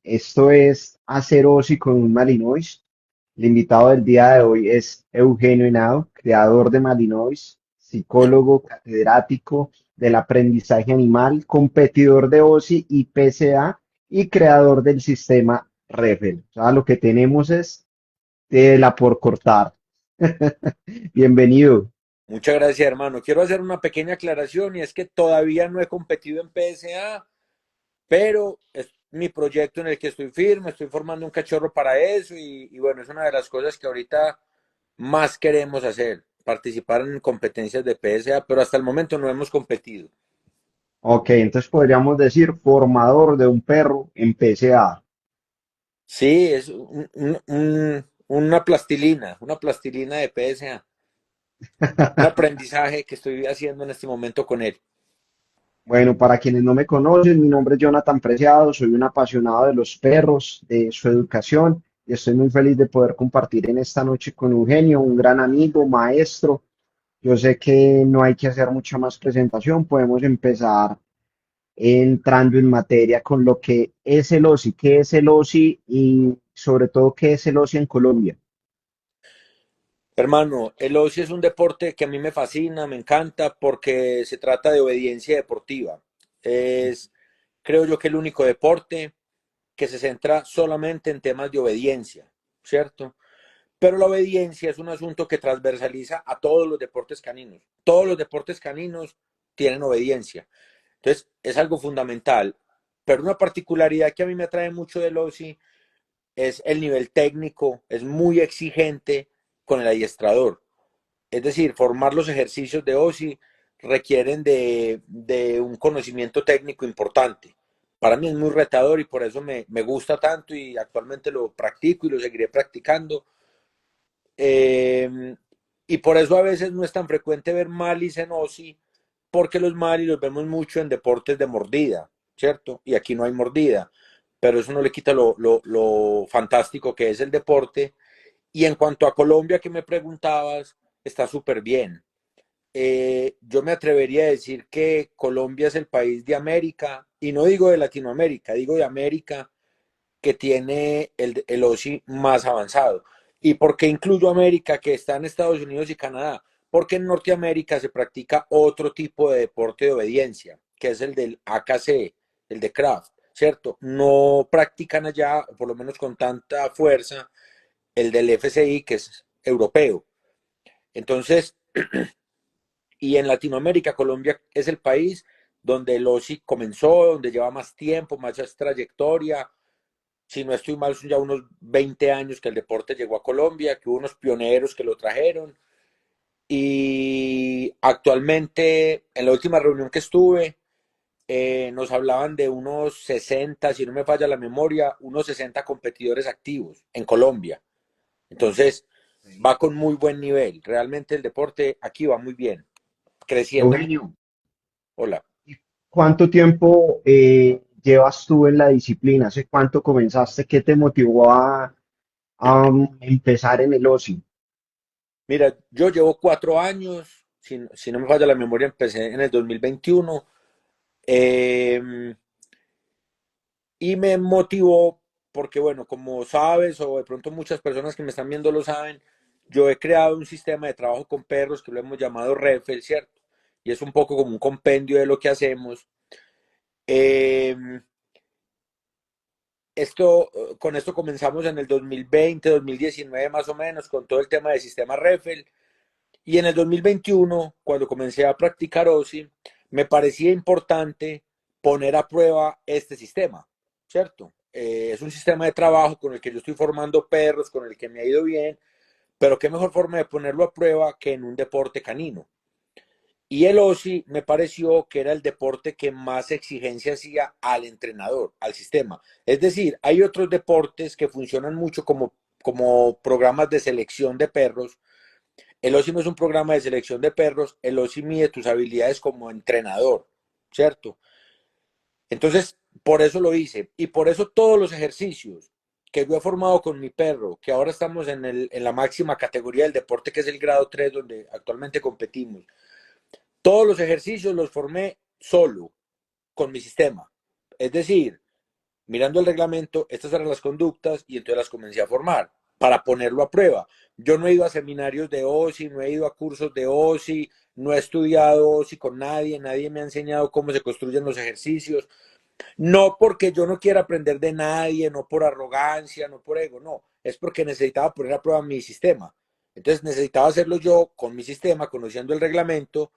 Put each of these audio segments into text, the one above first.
Esto es Hacer Osi con un Malinois. El invitado del día de hoy es Eugenio Henao, creador de Malinois, psicólogo, catedrático del aprendizaje animal, competidor de OSI y PCA y creador del sistema REFEL. O sea, lo que tenemos es tela por cortar. Bienvenido. Muchas gracias, hermano. Quiero hacer una pequeña aclaración y es que todavía no he competido en PSA, pero es mi proyecto en el que estoy firme, estoy formando un cachorro para eso y bueno, es una de las cosas que ahorita más queremos hacer, participar en competencias de PSA, pero hasta el momento no hemos competido. Ok, entonces podríamos decir formador de un perro en PCA. Sí, es una plastilina de PSA, un aprendizaje que estoy haciendo en este momento con él. Bueno, para quienes no me conocen, mi nombre es Jonathan Preciado, soy un apasionado de los perros, de su educación, y estoy muy feliz de poder compartir en esta noche con Eugenio, un gran amigo, maestro. Yo sé que no hay que hacer mucha más presentación, podemos empezar entrando en materia con lo que es el OSI, qué es el OSI y sobre todo qué es el OSI en Colombia. Hermano, el ocio es un deporte que a mí me fascina, me encanta porque se trata de obediencia deportiva. Es, creo yo, que el único deporte que se centra solamente en temas de obediencia, ¿cierto? Pero la obediencia es un asunto que transversaliza a todos los deportes caninos. Todos los deportes caninos tienen obediencia. Entonces, es algo fundamental. Pero una particularidad que a mí me atrae mucho del OSI es el nivel técnico, es muy exigente con el adiestrador. Es decir, formar los ejercicios de OSI requieren de un conocimiento técnico importante. Para mí es muy retador y por eso me gusta tanto y actualmente lo practico y lo seguiré practicando. Eh, y por eso a veces no es tan frecuente ver malis en OSI, porque los malis los vemos mucho en deportes de mordida, ¿cierto? Y aquí no hay mordida, pero eso no le quita lo fantástico que es el deporte. Y en cuanto a Colombia, que me preguntabas, está súper bien. Yo me atrevería a decir que Colombia es el país de América, y no digo de Latinoamérica, digo de América, que tiene el OSI más avanzado. ¿Y por qué incluyo América, que está en Estados Unidos y Canadá? Porque en Norteamérica se practica otro tipo de deporte de obediencia, que es el del AKC, el de Craft, ¿cierto? No practican allá, por lo menos con tanta fuerza, el del FCI, que es europeo. Entonces, y en Latinoamérica, Colombia es el país donde el OSI comenzó, donde lleva más tiempo, más trayectoria. Si no estoy mal, son ya unos 20 años que el deporte llegó a Colombia, que hubo unos pioneros que lo trajeron. Y actualmente, en la última reunión que estuve, nos hablaban de unos 60, si no me falla la memoria, unos 60 competidores activos en Colombia. Entonces, Ok. va con muy buen nivel. Realmente el deporte aquí va muy bien, creciendo. Eugenio, Hola. ¿cuánto tiempo llevas tú en la disciplina? ¿Hace cuánto comenzaste? ¿Qué te motivó a empezar en el OSI? Mira, yo llevo 4 años, si no me falla la memoria, empecé en el 2021. eh, y me motivó porque, bueno, como sabes, o de pronto muchas personas que me están viendo lo saben, yo he creado un sistema de trabajo con perros que lo hemos llamado Refel, ¿cierto? Y es un poco como un compendio de lo que hacemos. Eh, con esto comenzamos en el 2020, 2019 más o menos, con todo el tema del sistema Refel. Y en el 2021, cuando comencé a practicar OSI, me parecía importante poner a prueba este sistema, ¿cierto? Es un sistema de trabajo con el que yo estoy formando perros, con el que me ha ido bien, pero qué mejor forma de ponerlo a prueba que en un deporte canino. Y el OSI me pareció que era el deporte que más exigencia hacía al entrenador, al sistema. Es decir, hay otros deportes que funcionan mucho como programas de selección de perros. El OSI no es un programa de selección de perros, el OSI mide tus habilidades como entrenador, ¿cierto? Entonces, por eso lo hice y por eso todos los ejercicios que yo he formado con mi perro, que ahora estamos en la máxima categoría del deporte, que es el grado 3 donde actualmente competimos, todos los ejercicios los formé solo, con mi sistema. Es decir, mirando el reglamento, estas eran las conductas y entonces las comencé a formar para ponerlo a prueba. Yo no he ido a seminarios de OSI, no he ido a cursos de OSI, no he estudiado OSI con nadie, nadie me ha enseñado cómo se construyen los ejercicios. No porque yo no quiera aprender de nadie, no por arrogancia, no por ego, no, es porque necesitaba poner a prueba mi sistema. Entonces necesitaba hacerlo yo con mi sistema, conociendo el reglamento,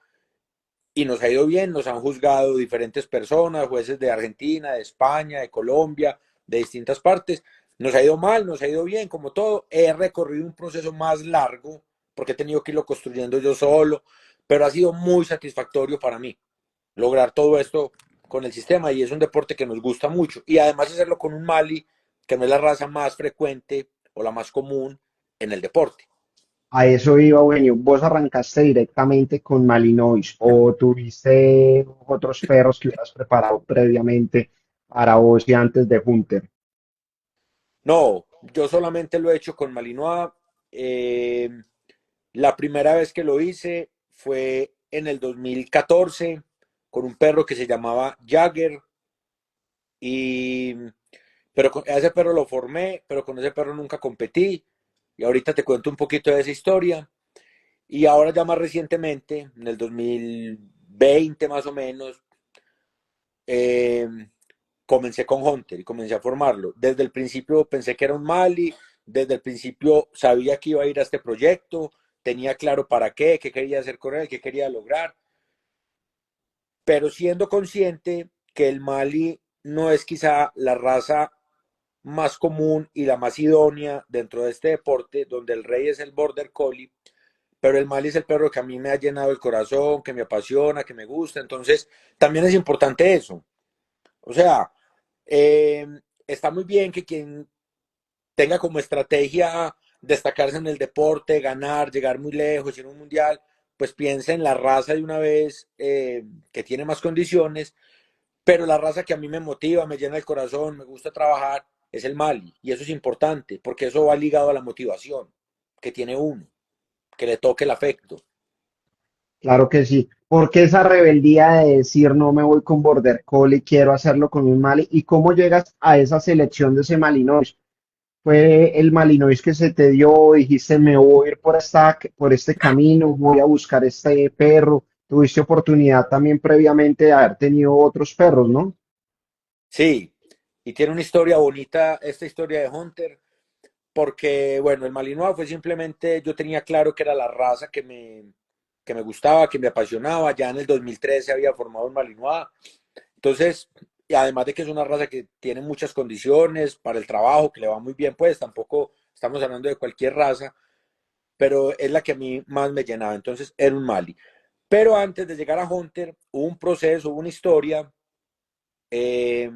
y nos ha ido bien, nos han juzgado diferentes personas, jueces de Argentina, de España, de Colombia, de distintas partes. Nos ha ido mal, nos ha ido bien, como todo. He recorrido un proceso más largo porque he tenido que irlo construyendo yo solo, pero ha sido muy satisfactorio para mí lograr todo esto con el sistema y es un deporte que nos gusta mucho. Y además hacerlo con un Mali, que no es la raza más frecuente o la más común en el deporte. A eso iba, Eugenio. ¿Vos arrancaste directamente con Malinois o tuviste otros perros que hubieras preparado previamente para vos y antes de Hunter? No, yo solamente lo he hecho con Malinois. Eh, la primera vez que lo hice fue en el 2014 con un perro que se llamaba Jagger y pero a ese perro lo formé, pero con ese perro nunca competí y ahorita te cuento un poquito de esa historia. Y ahora ya más recientemente, en el 2020 más o menos, eh, comencé con Hunter y comencé a formarlo. Desde el principio pensé que era un Mali, desde el principio sabía que iba a ir a este proyecto, tenía claro para qué quería hacer con él, qué quería lograr, pero siendo consciente que el Mali no es quizá la raza más común y la más idónea dentro de este deporte, donde el rey es el Border Collie, pero el Mali es el perro que a mí me ha llenado el corazón, que me apasiona, que me gusta, entonces también es importante eso. O sea, eh, está muy bien que quien tenga como estrategia destacarse en el deporte, ganar, llegar muy lejos, ir a un mundial, pues piense en la raza de una vez que tiene más condiciones, pero la raza que a mí me motiva, me llena el corazón, me gusta trabajar, es el Mali. Y eso es importante, porque eso va ligado a la motivación que tiene uno, que le toque el afecto. Claro que sí. ¿Por qué esa rebeldía de decir no me voy con Border Collie, quiero hacerlo con un Mali? ¿Y cómo llegas a esa selección de ese Malinois? ¿Fue el Malinois que se te dio? Dijiste, me voy a ir por este camino, voy a buscar este perro. Tuviste oportunidad también previamente de haber tenido otros perros, ¿no? Sí, y tiene una historia bonita esta historia de Hunter, porque, bueno, el Malinois fue simplemente, yo tenía claro que era la raza que me gustaba, que me apasionaba, ya en el 2013 había formado un Malinois, entonces, y además de que es una raza que tiene muchas condiciones para el trabajo, que le va muy bien, pues tampoco estamos hablando de cualquier raza, pero es la que a mí más me llenaba, entonces era un Mali. Pero antes de llegar a Hunter, hubo un proceso, hubo una historia. eh,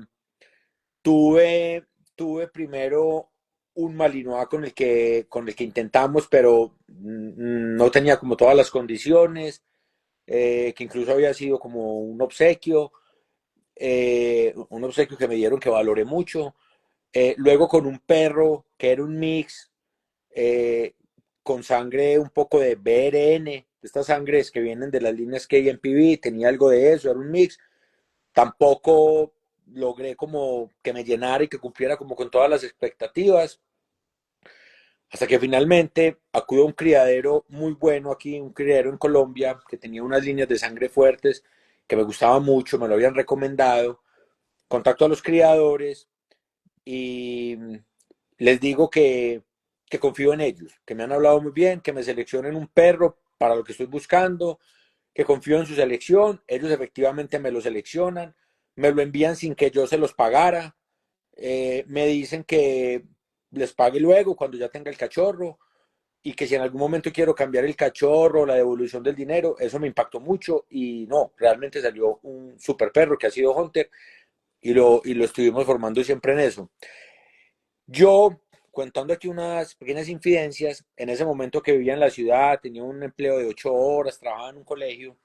Tuve, tuve primero un Malinois con el que intentamos, pero no tenía como todas las condiciones, que incluso había sido como un obsequio que me dieron que valoré mucho. Luego con un perro que era un mix, eh, con sangre un poco de BRN, de estas sangres que vienen de las líneas KMPV, tenía algo de eso, era un mix. Tampoco logré como que me llenara y que cumpliera como con todas las expectativas, hasta que finalmente acudo a un criadero muy bueno aquí, un criadero en Colombia, que tenía unas líneas de sangre fuertes, que me gustaba mucho, me lo habían recomendado, contacto a los criadores y les digo que confío en ellos, que me han hablado muy bien, que me seleccionen un perro para lo que estoy buscando, que confío en su selección, ellos efectivamente me lo seleccionan, me lo envían sin que yo se los pagara, me dicen que les pague luego cuando ya tenga el cachorro y que si en algún momento quiero cambiar el cachorro, la devolución del dinero, eso me impactó mucho y no, realmente salió un super perro que ha sido Hunter y lo estuvimos formando siempre en eso. Yo, contando aquí unas pequeñas infidencias, en ese momento que vivía en la ciudad, tenía un empleo de 8 horas, trabajaba en un colegio,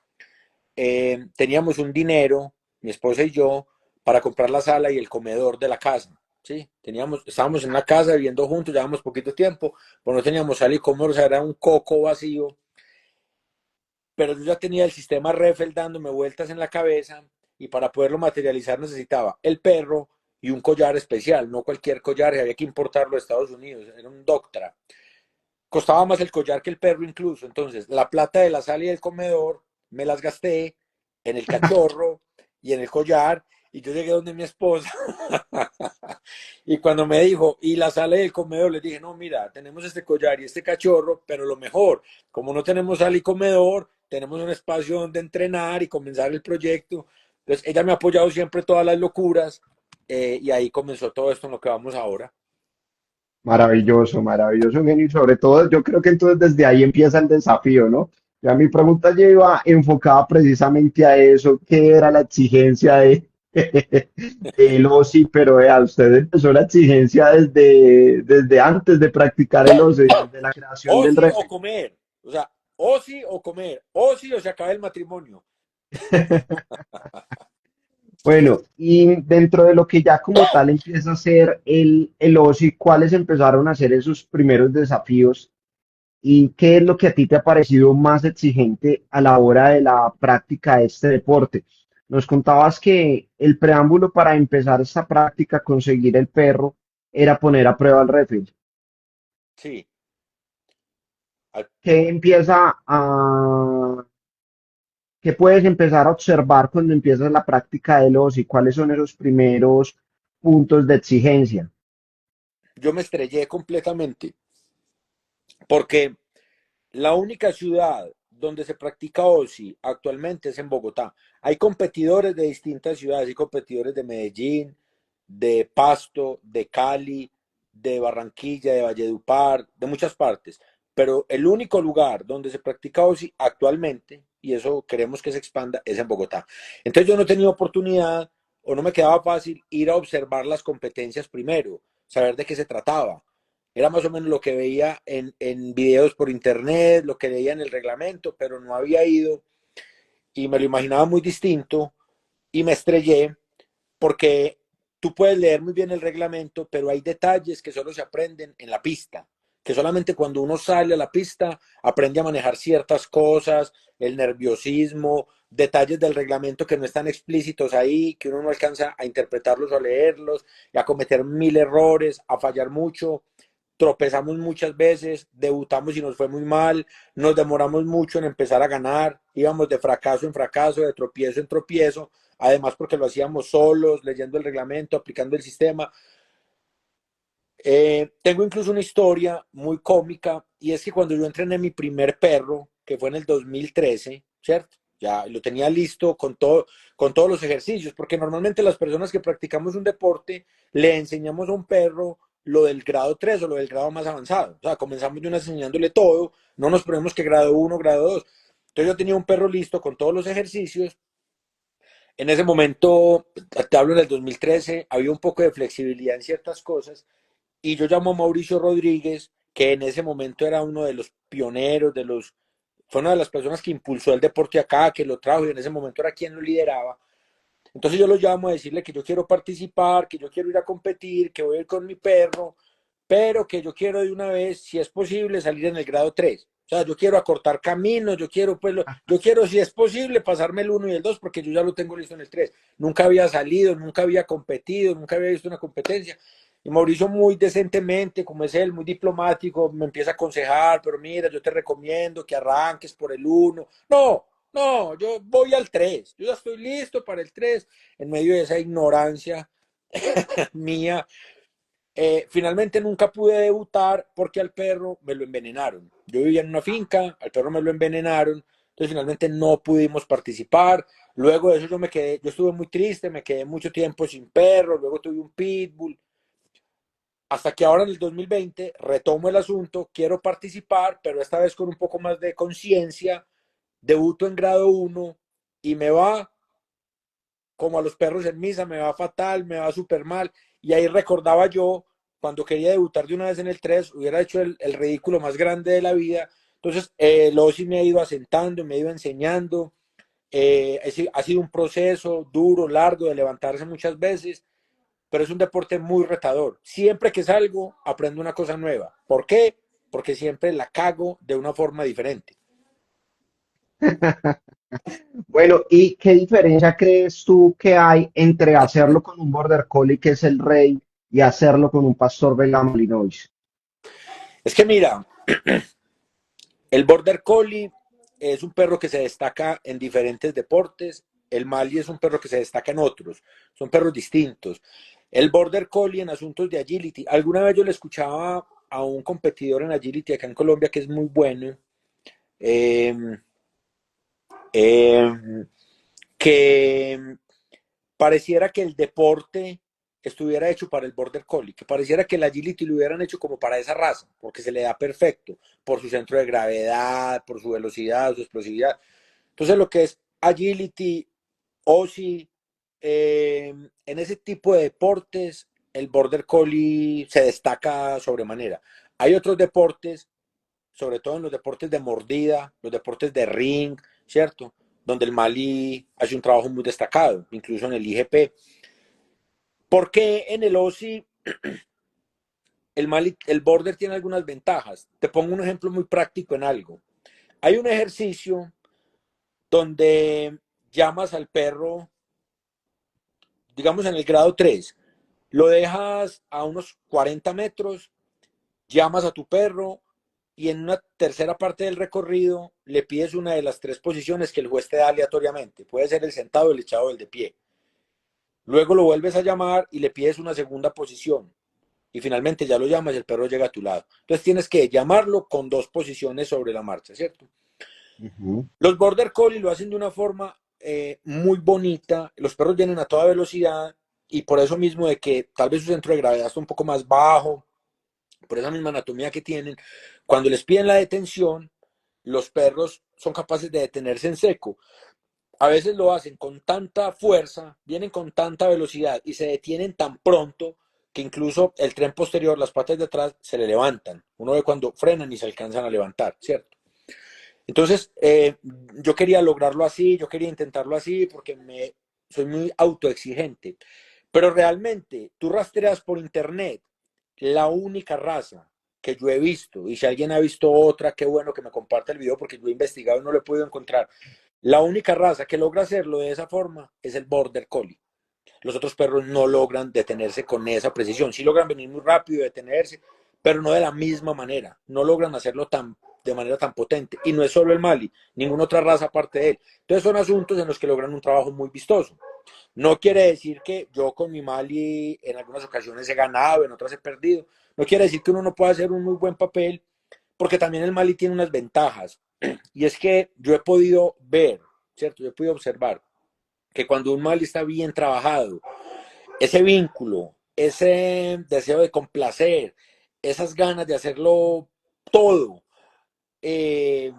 teníamos un dinero, mi esposa y yo, para comprar la sala y el comedor de la casa. Sí, estábamos en una casa viviendo juntos, llevábamos poquito tiempo, pues no teníamos sala y comedor, o sea, era un coco vacío, pero yo ya tenía el sistema Refel dándome vueltas en la cabeza y para poderlo materializar necesitaba el perro y un collar especial, no cualquier collar, había que importarlo de Estados Unidos, era un Doctra. Costaba más el collar que el perro incluso, entonces la plata de la sala y del comedor me las gasté en el cachorro y en el collar, y yo llegué donde mi esposa y cuando me dijo, y la sala y el comedor, le dije, no, mira, tenemos este collar y este cachorro, pero lo mejor, como no tenemos sala y comedor, tenemos un espacio donde entrenar y comenzar el proyecto. Entonces, ella me ha apoyado siempre todas las locuras, y ahí comenzó todo esto en lo que vamos ahora. Maravilloso, maravilloso, Eugenio. Y sobre todo, yo creo que entonces desde ahí empieza el desafío, ¿no? Ya mi pregunta ya iba enfocada precisamente a eso, qué era la exigencia del OSI, pero a usted empezó la exigencia desde antes de practicar el OSI, desde la creación del Osi o reto. comer, o sea, osi o comer, osi o se acaba el matrimonio. Bueno, y dentro de lo que ya como tal empieza a ser el OSI, ¿cuáles empezaron a ser esos primeros desafíos? ¿Y qué es lo que a ti te ha parecido más exigente a la hora de la práctica de este deporte? Nos contabas que el preámbulo para empezar esta práctica, conseguir el perro, era poner a prueba el refil. Sí, al- ¿Qué qué puedes empezar a observar cuando empiezas la práctica de los y cuáles son esos primeros puntos de exigencia? yo me estrellé completamente porque la única ciudad donde se practica OSI actualmente es en Bogotá. Hay competidores de distintas ciudades, hay competidores de Medellín, de Pasto, de Cali, de Barranquilla, de Valledupar, de muchas partes. Pero el único lugar donde se practica OSI actualmente, y eso queremos que se expanda, es en Bogotá. Entonces yo no he tenido oportunidad o no me quedaba fácil ir a observar las competencias primero, saber de qué se trataba. Era más o menos lo que veía en videos por internet, lo que leía en el reglamento, pero no había ido y me lo imaginaba muy distinto y me estrellé porque tú puedes leer muy bien el reglamento, pero hay detalles que solo se aprenden en la pista, que solamente cuando uno sale a la pista aprende a manejar ciertas cosas, el nerviosismo, detalles del reglamento que no están explícitos ahí, que uno no alcanza a interpretarlos o a leerlos, y a cometer mil errores, a fallar mucho. Tropezamos muchas veces, debutamos y nos fue muy mal, nos demoramos mucho en empezar a ganar, íbamos de fracaso en fracaso, de tropiezo en tropiezo, además porque lo hacíamos solos, leyendo el reglamento, aplicando el sistema. Tengo incluso una historia muy cómica, y es que cuando yo entrené mi primer perro, que fue en el 2013, ¿cierto? Ya lo tenía listo con todos los ejercicios, porque normalmente las personas que practicamos un deporte le enseñamos a un perro lo del grado 3 o lo del grado más avanzado. O sea, comenzamos de una enseñándole todo, no nos ponemos que grado uno grado 2. Entonces yo tenía un perro listo con todos los ejercicios. En ese momento, te hablo en el 2013, había un poco de flexibilidad en ciertas cosas, y yo llamo a Mauricio Rodríguez, que en ese momento era uno de los pioneros, fue una de las personas que impulsó el deporte acá, que lo trajo, y en ese momento era quien lo lideraba. Entonces yo lo llamo a decirle que yo quiero participar, que yo quiero ir a competir, que voy a ir con mi perro, pero que yo quiero de una vez, si es posible, salir en el grado 3. O sea, yo quiero acortar caminos, yo quiero, pues, yo quiero, si es posible, pasarme el uno y el 2 porque yo ya lo tengo listo en el 3. Nunca había salido, nunca había competido, nunca había visto una competencia. Y Mauricio muy decentemente, como es él, muy diplomático, me empieza a aconsejar, pero mira, yo te recomiendo que arranques por el uno. No, no, yo voy al 3. Yo ya estoy listo para el 3. En medio de esa ignorancia mía, finalmente nunca pude debutar porque al perro me lo envenenaron. Yo vivía en una finca, al perro me lo envenenaron, entonces finalmente no pudimos participar. Luego de eso yo me quedé, yo estuve muy triste, me quedé mucho tiempo sin perro, luego tuve un pitbull, hasta que ahora en el 2020 retomo el asunto, quiero participar, pero esta vez con un poco más de conciencia, debuto en grado uno y me va como a los perros en misa, me va fatal, me va súper mal. Y ahí recordaba yo, cuando quería debutar de una vez en el 3 hubiera hecho el ridículo más grande de la vida. Entonces, luego sí me ha ido asentando, me ha ido enseñando. Ha sido un proceso duro, largo, de levantarse muchas veces, pero es un deporte muy retador. Siempre que salgo, aprendo una cosa nueva. ¿Por qué? Porque siempre la cago de una forma diferente. Bueno, ¿y qué diferencia crees tú que hay entre hacerlo con un Border Collie, que es el rey, y hacerlo con un pastor belga Malinois? Es que mira, el Border Collie es un perro que se destaca en diferentes deportes. El Mali es un perro que se destaca en otros. Son perros distintos. El Border Collie en asuntos de agility. Alguna vez yo le escuchaba a un competidor en agility acá en Colombia que es muy bueno. eh, eh, que pareciera que el deporte estuviera hecho para el Border Collie, que pareciera que el agility lo hubieran hecho como para esa raza, porque se le da perfecto por su centro de gravedad, por su velocidad, su explosividad. Entonces lo que es agility, OSI, en ese tipo de deportes, el Border Collie se destaca sobremanera. Hay otros deportes, sobre todo en los deportes de mordida, los deportes de ring, ¿cierto? Donde el Mali hace un trabajo muy destacado, incluso en el IGP. ¿Por qué en el OSI el border tiene algunas ventajas? Te pongo un ejemplo muy práctico en algo. Hay un ejercicio donde llamas al perro, digamos en el grado 3, lo dejas a unos 40 metros, llamas a tu perro y en una tercera parte del recorrido le pides una de las tres posiciones que el juez te da aleatoriamente. Puede ser el sentado, el echado o el de pie. Luego lo vuelves a llamar y le pides una segunda posición. Y finalmente ya lo llamas y el perro llega a tu lado. Entonces tienes que llamarlo con dos posiciones sobre la marcha, ¿cierto? Ujú. Los Border Collie lo hacen de una forma muy bonita. Los perros vienen a toda velocidad y por eso mismo de que tal vez su centro de gravedad está un poco más bajo, por esa misma anatomía que tienen, cuando les piden la detención, los perros son capaces de detenerse en seco. A veces lo hacen con tanta fuerza, vienen con tanta velocidad y se detienen tan pronto que incluso el tren posterior, las patas de atrás, se le levantan. Uno ve cuando frenan y se alcanzan a levantar, ¿cierto? Entonces, yo quería lograrlo así, yo quería intentarlo así porque soy muy autoexigente. Pero realmente, tú rastreas por internet la única raza que yo he visto, y si alguien ha visto otra, qué bueno que me comparte el video porque yo he investigado y no lo he podido encontrar. La única raza que logra hacerlo de esa forma es el Border Collie. Los otros perros no logran detenerse con esa precisión. Sí logran venir muy rápido y detenerse, pero no de la misma manera. No logran hacerlo de manera tan potente. Y no es solo el Mali, ninguna otra raza aparte de él. Entonces son asuntos en los que logran un trabajo muy vistoso. No quiere decir que yo con mi Mali en algunas ocasiones he ganado, en otras he perdido. No quiere decir que uno no pueda hacer un muy buen papel, porque también el Mali tiene unas ventajas. Y es que yo he podido ver, ¿cierto? Yo he podido observar que cuando un Mali está bien trabajado, ese vínculo, ese deseo de complacer, esas ganas de hacerlo todo, eh,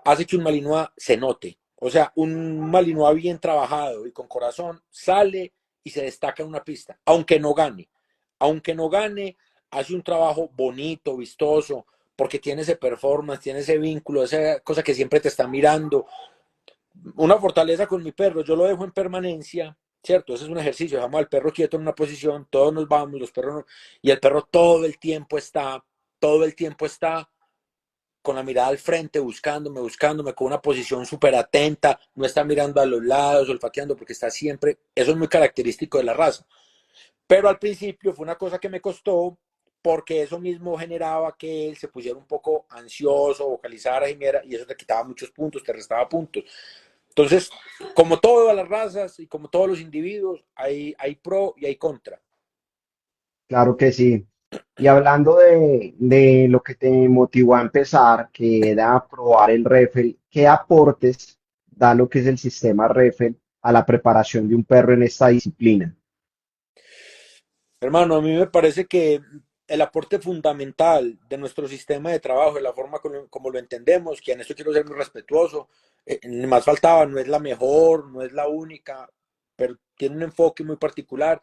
hace que un Malinois se note. O sea, un Malinois bien trabajado y con corazón sale y se destaca en una pista, aunque no gane. Aunque no gane, hace un trabajo bonito, vistoso, porque tiene ese performance, tiene ese vínculo, esa cosa que siempre te está mirando. Una fortaleza con mi perro, yo lo dejo en permanencia, ¿cierto? Ese es un ejercicio, dejamos al perro quieto en una posición, todos nos vamos, los perros no, y el perro todo el tiempo está con la mirada al frente, buscándome, con una posición súper atenta, no está mirando a los lados, olfateando, porque está siempre, eso es muy característico de la raza. Pero al principio fue una cosa que me costó, porque eso mismo generaba que él se pusiera un poco ansioso, vocalizara, gimiera, y eso te quitaba muchos puntos, te restaba puntos. Entonces, como todas las razas y como todos los individuos, hay pro y hay contra. Claro que sí. Y hablando de lo que te motivó a empezar, que era probar el REFEL, ¿qué aportes da lo que es el sistema REFEL a la preparación de un perro en esta disciplina? Hermano, a mí me parece que el aporte fundamental de nuestro sistema de trabajo, de la forma como lo entendemos, que en esto quiero ser muy respetuoso, ni más faltaba, no es la mejor, no es la única, pero tiene un enfoque muy particular.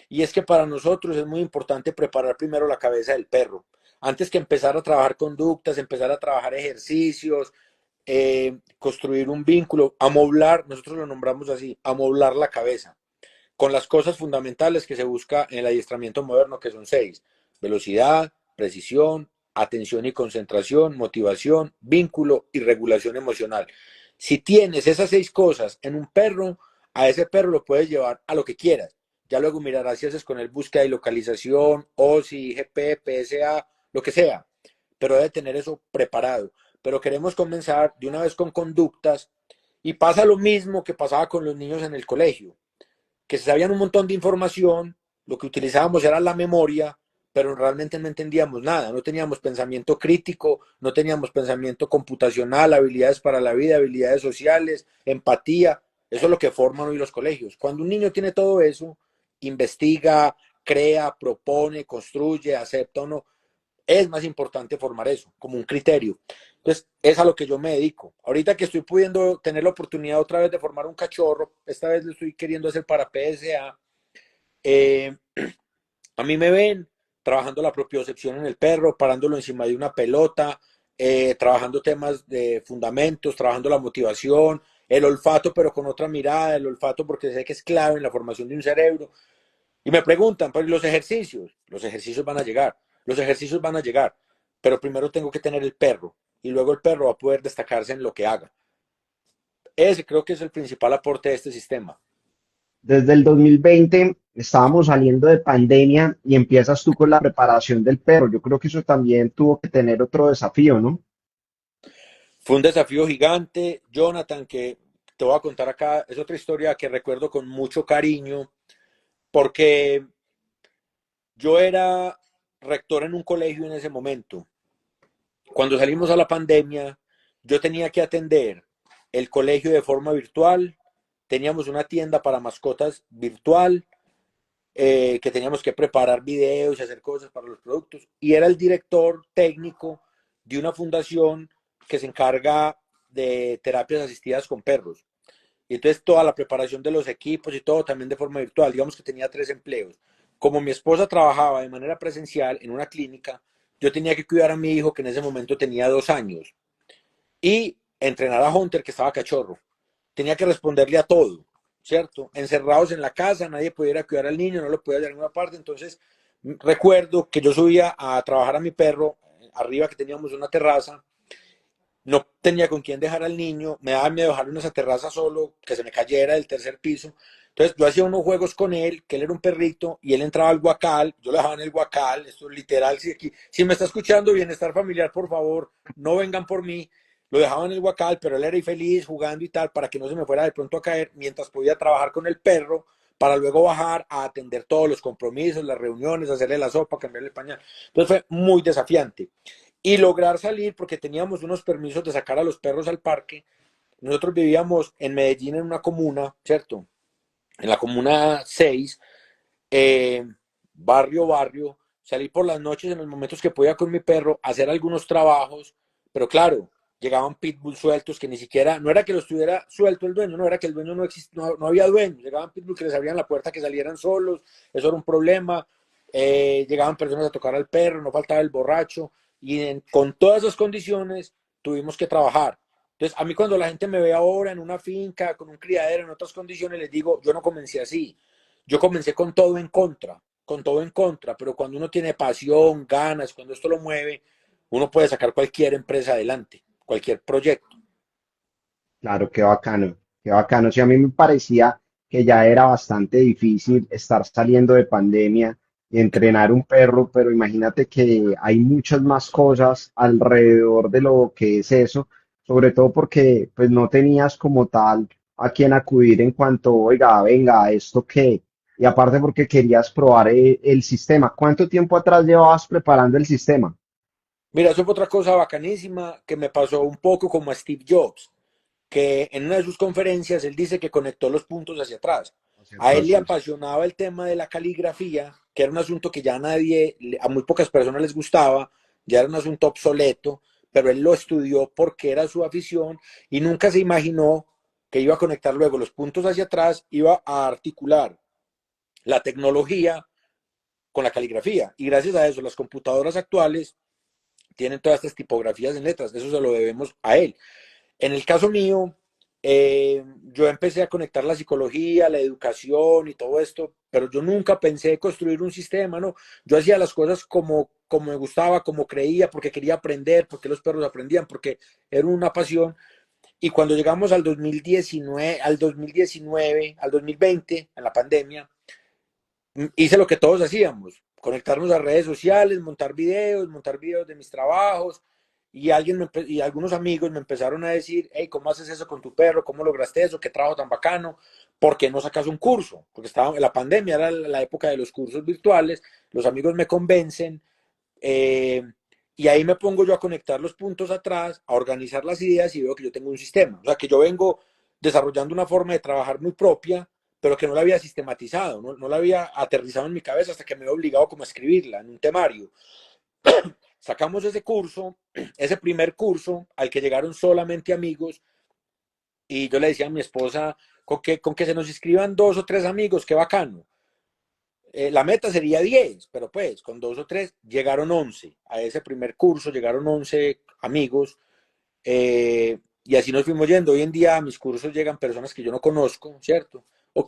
Y es que para nosotros es muy importante preparar primero la cabeza del perro. Antes que empezar a trabajar conductas, empezar a trabajar ejercicios, construir un vínculo, amoblar, nosotros lo nombramos así, amoblar la cabeza con las cosas fundamentales que se busca en el adiestramiento moderno, que son seis: velocidad, precisión, atención y concentración, motivación, vínculo y regulación emocional. Si tienes esas 6 cosas en un perro, a ese perro lo puedes llevar a lo que quieras. Ya luego mirarás si haces con él búsqueda y localización, OSI, GP, PSA, lo que sea. Pero debe tener eso preparado. Pero queremos comenzar de una vez con conductas y pasa lo mismo que pasaba con los niños en el colegio, que se sabían un montón de información, lo que utilizábamos era la memoria, pero realmente no entendíamos nada, no teníamos pensamiento crítico, no teníamos pensamiento computacional, habilidades para la vida, habilidades sociales, empatía, eso es lo que forman hoy los colegios. Cuando un niño tiene todo eso, investiga, crea, propone, construye, acepta o no, es más importante formar eso, como un criterio. Entonces, es a lo que yo me dedico. Ahorita que estoy pudiendo tener la oportunidad otra vez de formar un cachorro, esta vez lo estoy queriendo hacer para PSA, eh, a mí me ven trabajando la propiocepción en el perro, parándolo encima de una pelota, trabajando temas de fundamentos, trabajando la motivación, el olfato, pero con otra mirada, el olfato porque sé que es clave en la formación de un cerebro. Y me preguntan, pues los ejercicios van a llegar, los ejercicios van a llegar, pero primero tengo que tener el perro y luego el perro va a poder destacarse en lo que haga. Ese creo que es el principal aporte de este sistema. Desde el 2020 estábamos saliendo de pandemia y empiezas tú con la preparación del perro. Yo creo que eso también tuvo que tener otro desafío, ¿no? Fue un desafío gigante, Jonathan, que te voy a contar acá, es otra historia que recuerdo con mucho cariño, porque yo era rector en un colegio en ese momento. Cuando salimos a la pandemia, yo tenía que atender el colegio de forma virtual, teníamos una tienda para mascotas virtual, que teníamos que preparar videos y hacer cosas para los productos, y era el director técnico de una fundación que se encarga de terapias asistidas con perros. Y entonces toda la preparación de los equipos y todo también de forma virtual. Digamos que tenía 3 empleos. Como mi esposa trabajaba de manera presencial en una clínica, yo tenía que cuidar a mi hijo que en ese momento tenía 2 años y entrenar a Hunter que estaba cachorro. Tenía que responderle a todo, ¿cierto? Encerrados en la casa, nadie pudiera cuidar al niño, no lo podía llevar a ninguna parte. Entonces recuerdo que yo subía a trabajar a mi perro arriba que teníamos una terraza, no tenía con quién dejar al niño, me daba miedo dejarlo en esa terraza solo, que se me cayera del tercer piso. Entonces yo hacía unos juegos con él, que él era un perrito, y él entraba al guacal, yo lo dejaba en el guacal, esto es literal, si me está escuchando Bienestar Familiar, por favor, no vengan por mí, lo dejaba en el guacal, pero él era feliz jugando y tal, para que no se me fuera de pronto a caer, mientras podía trabajar con el perro, para luego bajar a atender todos los compromisos, las reuniones, hacerle la sopa, cambiarle el pañal. Entonces fue muy desafiante y lograr salir porque teníamos unos permisos de sacar a los perros al parque. Nosotros vivíamos en Medellín en una comuna, ¿cierto? En la comuna 6, eh, barrio, salí por las noches en los momentos que podía con mi perro, hacer algunos trabajos, pero claro, llegaban pitbulls sueltos que ni siquiera, no era que los tuviera suelto el dueño, no era que el dueño no había dueño, llegaban pitbulls que les abrían la puerta que salieran solos, eso era un problema, llegaban personas a tocar al perro, no faltaba el borracho, y con todas esas condiciones tuvimos que trabajar. Entonces, a mí cuando la gente me ve ahora en una finca, con un criadero, en otras condiciones, les digo, yo no comencé así, yo comencé con todo en contra, pero cuando uno tiene pasión, ganas, cuando esto lo mueve, uno puede sacar cualquier empresa adelante, cualquier proyecto. Claro, qué bacano, qué bacano. Sí, a mí me parecía que ya era bastante difícil estar saliendo de pandemia y entrenar un perro, pero imagínate que hay muchas más cosas alrededor de lo que es eso, sobre todo porque pues no tenías como tal a quien acudir en cuanto, oiga, venga, ¿esto qué? Y aparte porque querías probar el sistema. ¿Cuánto tiempo atrás llevabas preparando el sistema? Mira, eso fue otra cosa bacanísima que me pasó un poco como a Steve Jobs, que en una de sus conferencias él dice que conectó los puntos hacia atrás. Hacia A él atrás, le sí. apasionaba el tema de la caligrafía, que era un asunto que ya nadie, a muy pocas personas les gustaba, ya era un asunto obsoleto, pero él lo estudió porque era su afición y nunca se imaginó que iba a conectar luego los puntos hacia atrás, iba a articular la tecnología con la caligrafía. Y gracias a eso, las computadoras actuales tienen todas estas tipografías en letras. Eso se lo debemos a él. En el caso mío, yo empecé a conectar la psicología, la educación y todo esto, pero yo nunca pensé construir un sistema, ¿no? Yo hacía las cosas como me gustaba, como creía, porque quería aprender, porque los perros aprendían, porque era una pasión. Y cuando llegamos al 2019, al 2020, en la pandemia, hice lo que todos hacíamos, conectarnos a redes sociales, montar videos de mis trabajos, y algunos amigos me empezaron a decir, hey, ¿cómo haces eso con tu perro? ¿Cómo lograste eso? ¿Qué trabajo tan bacano? ¿Por qué no sacas un curso? Porque estaba en la pandemia, era la época de los cursos virtuales, los amigos me convencen, eh, y ahí me pongo yo a conectar los puntos atrás, a organizar las ideas y veo que yo tengo un sistema. O sea, que yo vengo desarrollando una forma de trabajar muy propia, pero que no la había sistematizado, no la había aterrizado en mi cabeza hasta que me he obligado como a escribirla en un temario. Sacamos ese curso, ese primer curso al que llegaron solamente amigos, y yo le decía a mi esposa, con que se nos inscriban 2 o 3 amigos, qué bacano. La meta sería 10, pero pues con 2 o 3 llegaron 11. A ese primer curso llegaron 11 amigos, y así nos fuimos yendo. Hoy en día a mis cursos llegan personas que yo no conozco, ¿cierto?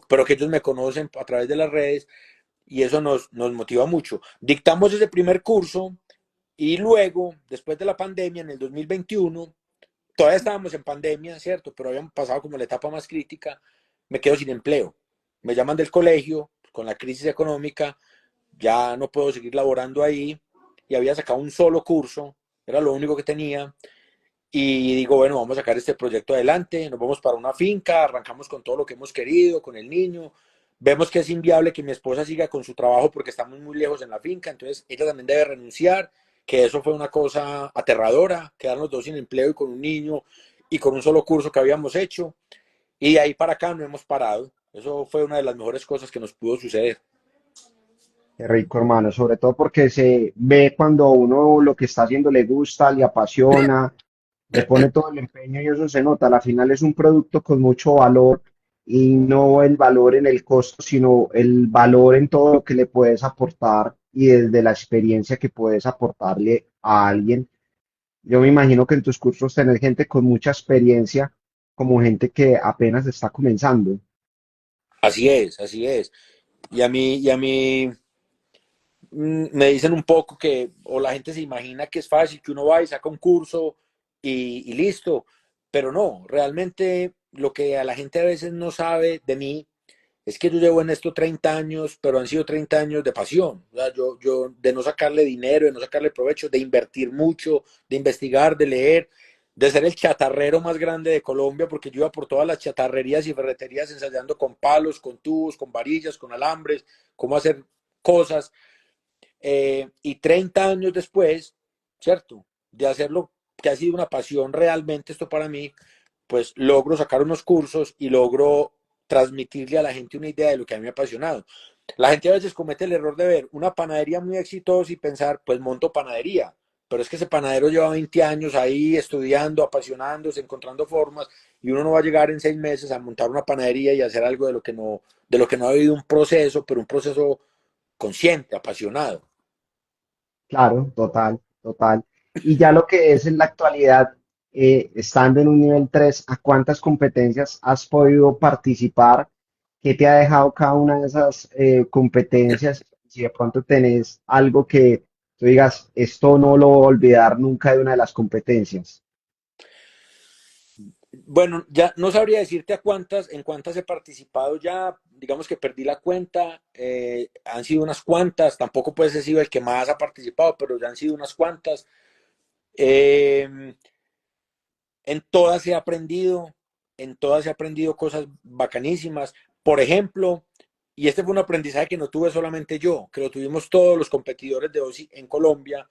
Pero que ellos me conocen a través de las redes, y eso nos motiva mucho. Dictamos ese primer curso y luego, después de la pandemia, en el 2021, todavía estábamos en pandemia, ¿cierto? Pero habíamos pasado como la etapa más crítica, me quedo sin empleo. Me llaman del colegio con la crisis económica, ya no puedo seguir laborando ahí, y había sacado un solo curso, era lo único que tenía, y digo, bueno, vamos a sacar este proyecto adelante, nos vamos para una finca, arrancamos con todo lo que hemos querido, con el niño, vemos que es inviable que mi esposa siga con su trabajo porque estamos muy lejos en la finca, entonces ella también debe renunciar, que eso fue una cosa aterradora, quedarnos dos sin empleo y con un niño y con un solo curso que habíamos hecho, y de ahí para acá no hemos parado. Eso fue una de las mejores cosas que nos pudo suceder. Qué rico, hermano, sobre todo porque se ve cuando a uno lo que está haciendo le gusta, le apasiona, le pone todo el empeño y eso se nota. Al final es un producto con mucho valor y no el valor en el costo, sino el valor en todo lo que le puedes aportar y desde la experiencia que puedes aportarle a alguien. Yo me imagino que en tus cursos tenés gente con mucha experiencia, como gente que apenas está comenzando. Así es, así es. Y a mí me dicen un poco que, o la gente se imagina que es fácil, que uno va y saca un curso y listo, pero no, realmente lo que a la gente a veces no sabe de mí es que yo llevo en esto 30 años, pero han sido 30 años de pasión. O sea, yo de no sacarle dinero, de no sacarle provecho, de invertir mucho, de investigar, de leer, de ser el chatarrero más grande de Colombia, porque yo iba por todas las chatarrerías y ferreterías ensayando con palos, con tubos, con varillas, con alambres, cómo hacer cosas. Y 30 años después, ¿cierto? De hacerlo, que ha sido una pasión realmente esto para mí, pues logro sacar unos cursos y logro transmitirle a la gente una idea de lo que a mí me ha apasionado. La gente a veces comete el error de ver una panadería muy exitosa y pensar, pues monto panadería. Pero es que ese panadero lleva 20 años ahí estudiando, apasionándose, encontrando formas, y uno no va a llegar en 6 meses a montar una panadería y hacer algo de lo que no ha habido un proceso, pero un proceso consciente, apasionado. Claro, total, total. Y ya lo que es en la actualidad, estando en un nivel 3, ¿a cuántas competencias has podido participar? ¿Qué te ha dejado cada una de esas competencias? Si de pronto tenés algo que tú digas, esto no lo voy a olvidar nunca de una de las competencias. Bueno, ya no sabría decirte en cuántas he participado ya, digamos que perdí la cuenta, han sido unas cuantas, tampoco pues he sido el que más ha participado, pero ya han sido unas cuantas. Eh, en todas he aprendido, en todas he aprendido cosas bacanísimas. Por ejemplo, y este fue un aprendizaje que no tuve solamente yo, que lo tuvimos todos los competidores de OSI en Colombia,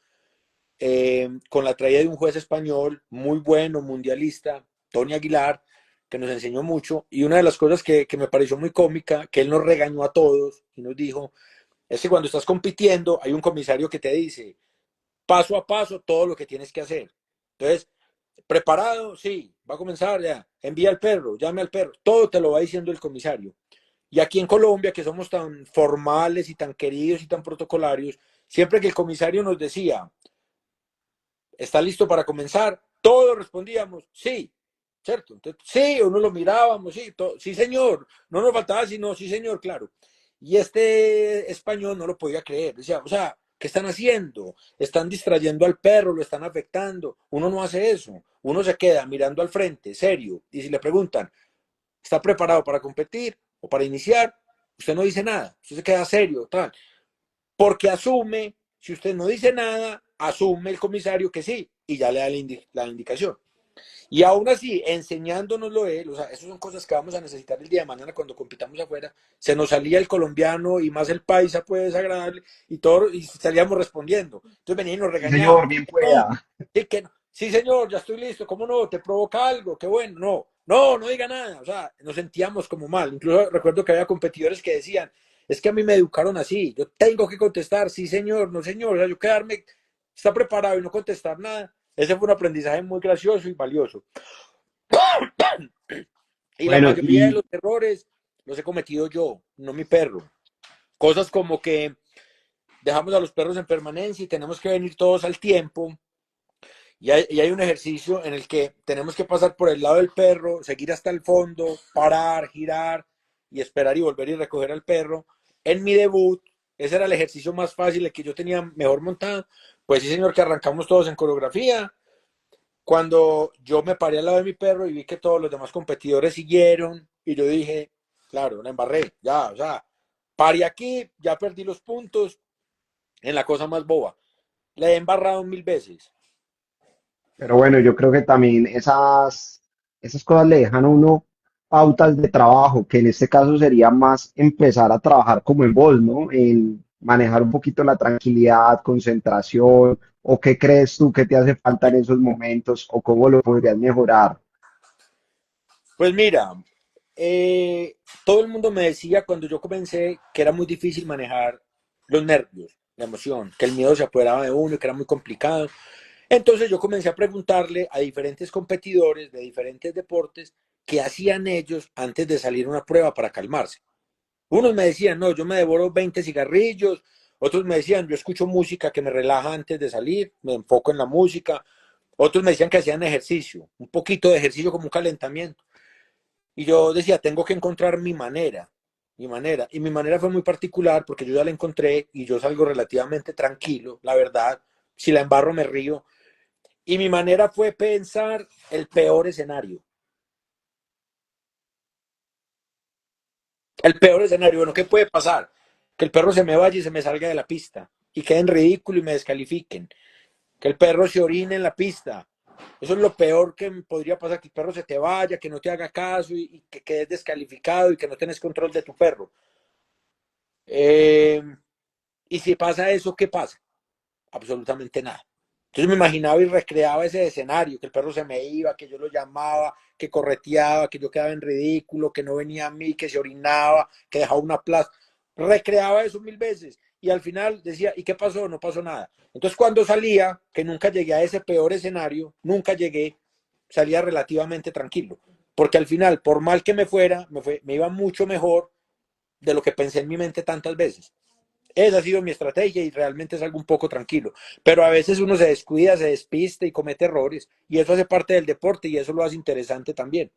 con la traída de un juez español muy bueno, mundialista, Tony Aguilar, que nos enseñó mucho. Y una de las cosas que me pareció muy cómica, que él nos regañó a todos y nos dijo, es que cuando estás compitiendo hay un comisario que te dice paso a paso todo lo que tienes que hacer. Entonces, preparado, sí, va a comenzar ya, envía al perro, llame al perro, todo te lo va diciendo el comisario. Y aquí en Colombia, que somos tan formales y tan queridos y tan protocolarios, siempre que el comisario nos decía, ¿está listo para comenzar? Todos respondíamos, sí, ¿cierto? Entonces, sí, o no lo mirábamos, sí, sí, señor, no nos faltaba sino, sí, señor, claro. Y este español no lo podía creer, decía, o sea, ¿Qué están haciendo? Están distrayendo al perro, lo están afectando. Uno no hace eso. Uno se queda mirando al frente, serio. Y si le preguntan, ¿está preparado para competir o para iniciar? Usted no dice nada. Usted se queda serio, tal. Porque asume, si usted no dice nada, asume el comisario que sí. Y ya le da la indicación. Y aún así, enseñándonoslo él, o sea, esas son cosas que vamos a necesitar el día de mañana cuando compitamos afuera. Se nos salía el colombiano y más el paisa, pues desagradable, y todo, y salíamos respondiendo. Entonces venía y nos Sí, señor, regañaba. bien No, pueda. sí, que no. Sí, señor, ya estoy listo. ¿Cómo no? ¿Te provoca algo? Qué bueno. No, no, no diga nada. O sea, nos sentíamos como mal. Incluso recuerdo que había competidores que decían, es que a mí me educaron así. Yo tengo que contestar, sí, señor, no, señor. O sea, yo quedarme, está preparado y no contestar nada. Ese fue un aprendizaje muy gracioso y valioso. Y la Bueno, mayoría de y los errores los he cometido yo, no mi perro. Cosas como que dejamos a los perros en permanencia y tenemos que venir todos al tiempo. Y hay un ejercicio en el que tenemos que pasar por el lado del perro, seguir hasta el fondo, parar, girar y esperar y volver y recoger al perro. En mi debut, ese era el ejercicio más fácil, el que yo tenía mejor montado. Pues sí, señor, que arrancamos todos en coreografía. Cuando yo me paré al lado de mi perro y vi que todos los demás competidores siguieron, y yo dije, claro, la embarré, ya, o sea, paré aquí, ya perdí los puntos en la cosa más boba. Le he embarrado 1000 veces. pero bueno, yo creo que también esas cosas le dejan a uno pautas de trabajo, que en este caso sería más empezar a trabajar como en vos, ¿no? En manejar un poquito la tranquilidad, concentración, o qué crees tú que te hace falta en esos momentos, o cómo lo podrías mejorar. Pues mira, todo el mundo me decía cuando yo comencé que era muy difícil manejar los nervios, la emoción, que el miedo se apoderaba de uno y que era muy complicado. Entonces yo comencé a preguntarle a diferentes competidores de diferentes deportes qué hacían ellos antes de salir a una prueba para calmarse. Unos me decían, no, yo me devoro 20 cigarrillos, otros me decían, yo escucho música que me relaja antes de salir, me enfoco en la música, otros me decían que hacían ejercicio, un poquito de ejercicio como un calentamiento. Y yo decía, tengo que encontrar mi manera. Y mi manera fue muy particular porque yo ya la encontré y yo salgo relativamente tranquilo, la verdad. Si la embarro me río. Y mi manera fue pensar el peor escenario. El peor escenario, bueno, ¿qué puede pasar? Que el perro se me vaya y se me salga de la pista y quede en ridículo y me descalifiquen. Que el perro se orine en la pista. Eso es lo peor que podría pasar, que el perro se te vaya, que no te haga caso y que quedes descalificado y que no tenés control de tu perro. Eh, y si pasa eso, ¿qué pasa? Absolutamente nada. Entonces me imaginaba y recreaba ese escenario, que el perro se me iba, que yo lo llamaba, que correteaba, que yo quedaba en ridículo, que no venía a mí, que se orinaba, que dejaba una plaza. Recreaba eso 1000 veces y al final decía, ¿y qué pasó? No pasó nada. Entonces cuando salía, que nunca llegué a ese peor escenario, nunca llegué, salía relativamente tranquilo. Porque al final, por mal que me fuera, me iba mucho mejor de lo que pensé en mi mente tantas veces. Esa ha sido mi estrategia y realmente es algo un poco tranquilo. Pero a veces uno se descuida, se despiste y comete errores. Y eso hace parte del deporte y eso lo hace interesante también.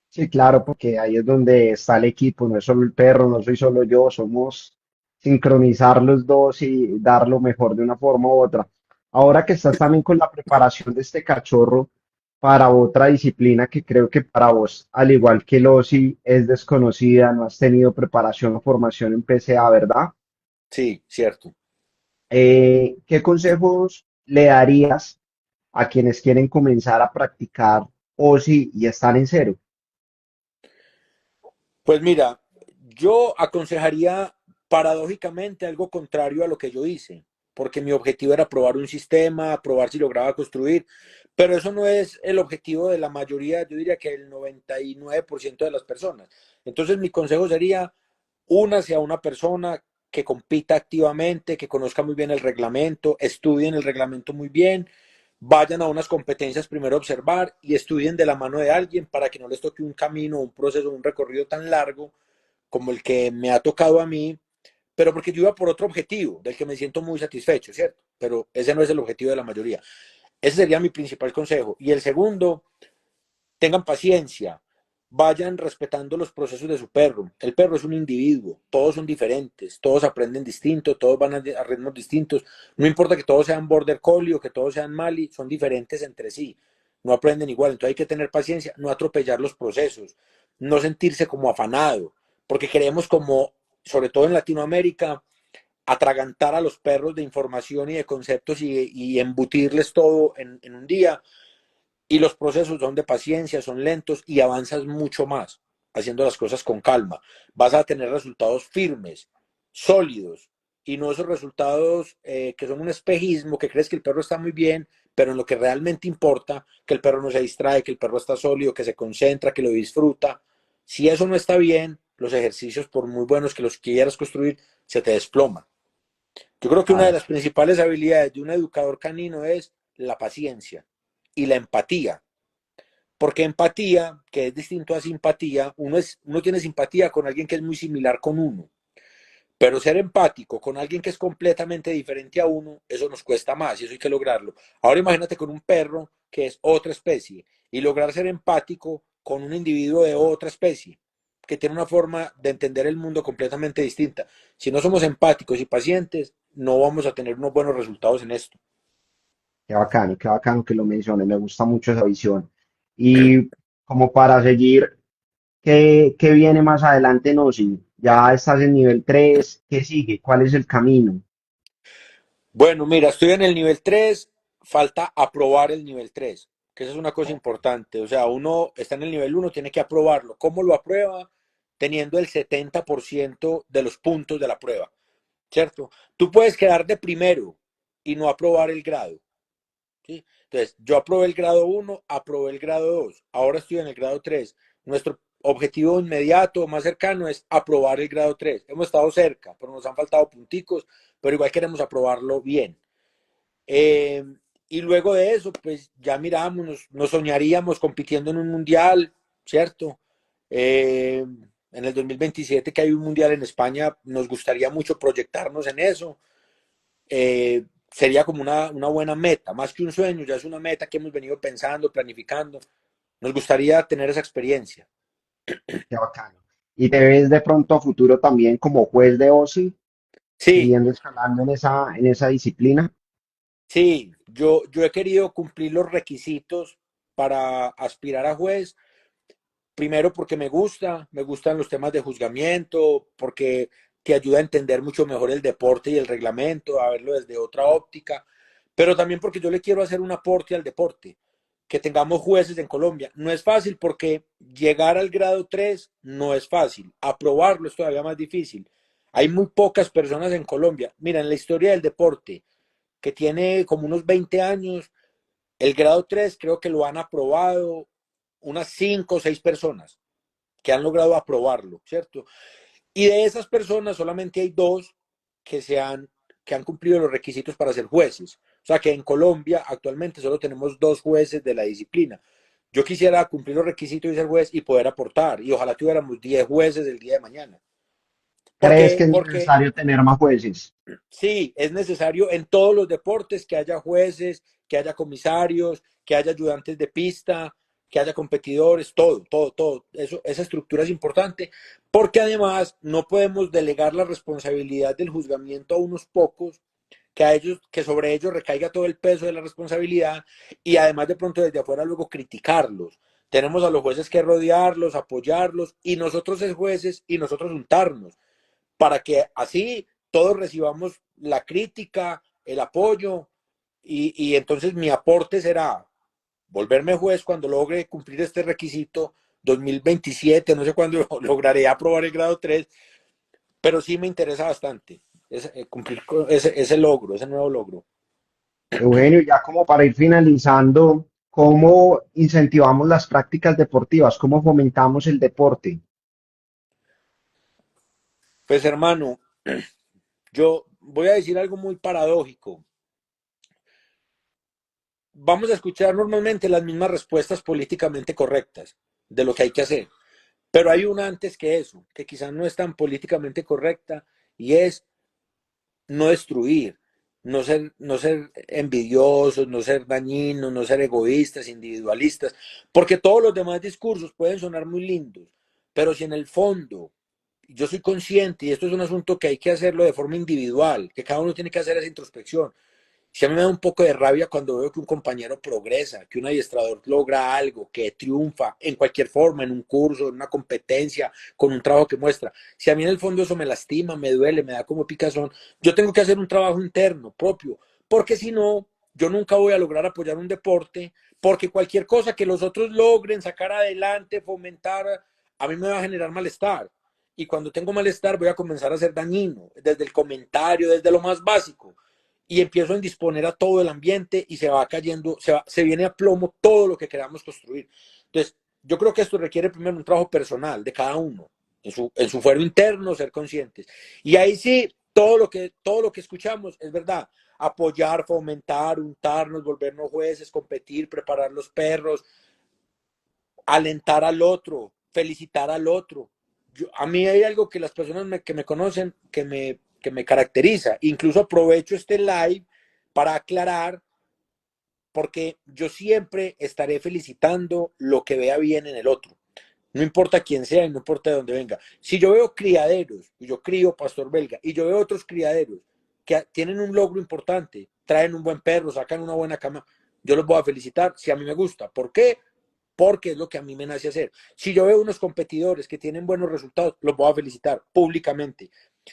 Sí, claro, porque ahí es donde está el equipo, no es solo el perro, no soy solo yo, somos sincronizar los dos y dar lo mejor de una forma u otra. Ahora que estás también con la preparación de este cachorro para otra disciplina que creo que para vos, al igual que el OSI, es desconocida, no has tenido preparación o formación en PCA, ¿verdad? Sí, cierto. ¿Qué consejos le darías a quienes quieren comenzar a practicar OSI y están en cero? Pues mira, yo aconsejaría paradójicamente algo contrario a lo que yo hice, porque mi objetivo era probar un sistema, probar si lograba construir, pero eso no es el objetivo de la mayoría, yo diría que el 99% de las personas. Entonces mi consejo sería, únase a una persona que compita activamente, que conozca muy bien el reglamento, estudien el reglamento muy bien, vayan a unas competencias primero a observar y estudien de la mano de alguien para que no les toque un camino, un proceso, un recorrido tan largo como el que me ha tocado a mí, pero porque yo iba por otro objetivo, del que me siento muy satisfecho, ¿cierto? Pero ese no es el objetivo de la mayoría. Ese sería mi principal consejo. Y el segundo, tengan paciencia. vayan respetando los procesos de su perro. El perro es un individuo, todos son diferentes, todos aprenden distinto, todos van a ritmos distintos. No importa que todos sean border collie o que todos sean mali, son diferentes entre sí, no aprenden igual. Entonces hay que tener paciencia, no atropellar los procesos, no sentirse como afanado, porque queremos como, sobre todo en Latinoamérica, atragantar a los perros de información y de conceptos y embutirles todo en un día, y los procesos son de paciencia, son lentos y avanzas mucho más haciendo las cosas con calma. Vas a tener resultados firmes, sólidos, y no esos resultados que son un espejismo, que crees que el perro está muy bien, pero en lo que realmente importa, que el perro no se distrae, que el perro está sólido, que se concentra, que lo disfruta. Si eso no está bien, los ejercicios, por muy buenos que los quieras construir, se te desploman. Yo creo que una de Claro. las principales habilidades de un educador canino es la paciencia y la empatía. Porque empatía, que es distinto a simpatía, uno tiene simpatía con alguien que es muy similar con uno, pero ser empático con alguien que es completamente diferente a uno, eso nos cuesta más y eso hay que lograrlo. Ahora imagínate con un perro que es otra especie y lograr ser empático con un individuo de otra especie que tiene una forma de entender el mundo completamente distinta. Si no somos empáticos y pacientes, no vamos a tener unos buenos resultados en esto. Qué bacano que lo menciones, me gusta mucho esa visión. Y como para seguir, ¿qué viene más adelante, no? Si ya estás en nivel 3, ¿qué sigue? ¿Cuál es el camino? Bueno, mira, estoy en el nivel 3, falta aprobar el nivel 3, que eso es una cosa importante. O sea, uno está en el nivel 1, tiene que aprobarlo. ¿Cómo lo aprueba? Teniendo el 70% de los puntos de la prueba, ¿cierto? Tú puedes quedar de primero y no aprobar el grado, ¿sí? Entonces, yo aprobé el grado 1, aprobé el grado 2, ahora estoy en el grado 3. Nuestro objetivo inmediato, más cercano, es aprobar el grado 3. Hemos estado cerca, pero nos han faltado punticos, pero igual queremos aprobarlo bien. Eh, y luego de eso, pues ya miramos, nos soñaríamos compitiendo en un mundial, ¿cierto? En el 2027 que hay un mundial en España, nos gustaría mucho proyectarnos en eso. Sería como una buena meta, más que un sueño, ya es una meta que hemos venido pensando, planificando. Nos gustaría tener esa experiencia. Qué bacano. ¿Y te ves de pronto a futuro también como juez de OSI, Sí, siguiendo escalando en esa disciplina? sí, yo he querido cumplir los requisitos para aspirar a juez. Primero porque me gustan los temas de juzgamiento, porque te ayuda a entender mucho mejor el deporte y el reglamento, a verlo desde otra óptica, pero también porque yo le quiero hacer un aporte al deporte, que tengamos jueces en Colombia. No es fácil porque llegar al grado 3 no es fácil, aprobarlo es todavía más difícil. Hay muy pocas personas en Colombia. Mira, en la historia del deporte, que tiene como unos 20 años, el grado 3 creo que lo han aprobado unas 5 o 6 personas que han logrado aprobarlo, ¿cierto? Y de esas personas solamente hay dos que, que han cumplido los requisitos para ser jueces. O sea que en Colombia actualmente solo tenemos dos jueces de la disciplina. Yo quisiera cumplir los requisitos y ser juez y poder aportar. Y ojalá tuviéramos 10 jueces el día de mañana. ¿Crees que es Porque necesario tener más jueces? sí, es necesario en todos los deportes que haya jueces, que haya comisarios, que haya ayudantes de pista, que haya competidores, todo, todo, todo. Eso, esa estructura es importante porque además no podemos delegar la responsabilidad del juzgamiento a unos pocos, que a ellos, que sobre ellos recaiga todo el peso de la responsabilidad y además de pronto desde afuera luego criticarlos. Tenemos a los jueces que rodearlos, apoyarlos y nosotros es jueces y nosotros untarnos para que así todos recibamos la crítica, el apoyo y entonces mi aporte será volverme juez cuando logre cumplir este requisito 2027, no sé cuándo lograré aprobar el grado 3, pero sí me interesa bastante cumplir ese logro, ese nuevo logro. Eugenio, ya como para ir finalizando, ¿cómo incentivamos las prácticas deportivas? ¿Cómo fomentamos el deporte? Pues hermano, yo voy a decir algo muy paradójico. Vamos a escuchar normalmente las mismas respuestas políticamente correctas de lo que hay que hacer. Pero hay una antes que eso, que quizás no es tan políticamente correcta, y es no destruir, no ser envidiosos, no ser dañinos, no ser egoístas, individualistas, porque todos los demás discursos pueden sonar muy lindos, pero si en el fondo yo soy consciente, y esto es un asunto que hay que hacerlo de forma individual, que cada uno tiene que hacer esa introspección. Si a mí me da un poco de rabia cuando veo que un compañero progresa, que un adiestrador logra algo, que triunfa en cualquier forma, en un curso, en una competencia, con un trabajo que muestra. Si a mí en el fondo eso me lastima, me duele, me da como picazón, yo tengo que hacer un trabajo interno propio, porque si no, yo nunca voy a lograr apoyar un deporte, porque cualquier cosa que los otros logren sacar adelante, fomentar, a mí me va a generar malestar. Y cuando tengo malestar voy a comenzar a ser dañino, desde el comentario, desde lo más básico, y empiezo a indisponer a todo el ambiente y se va cayendo, se viene a plomo todo lo que queramos construir. Entonces, yo creo que esto requiere primero un trabajo personal de cada uno, en su fuero interno, ser conscientes. Y ahí sí, todo lo que escuchamos es verdad. Apoyar, fomentar, untarnos, volvernos jueces, competir, preparar los perros, alentar al otro, felicitar al otro. A mí hay algo que las personas que me conocen que me caracteriza. Incluso aprovecho este live para aclarar porque yo siempre estaré felicitando lo que vea bien en el otro. No importa quién sea y no importa de dónde venga. Si yo veo criaderos, y yo crío pastor belga, y yo veo otros criaderos que tienen un logro importante, traen un buen perro, sacan una buena cama, yo los voy a felicitar si a mí me gusta. ¿Por qué? Porque es lo que a mí me nace hacer. Si yo veo unos competidores que tienen buenos resultados, los voy a felicitar públicamente.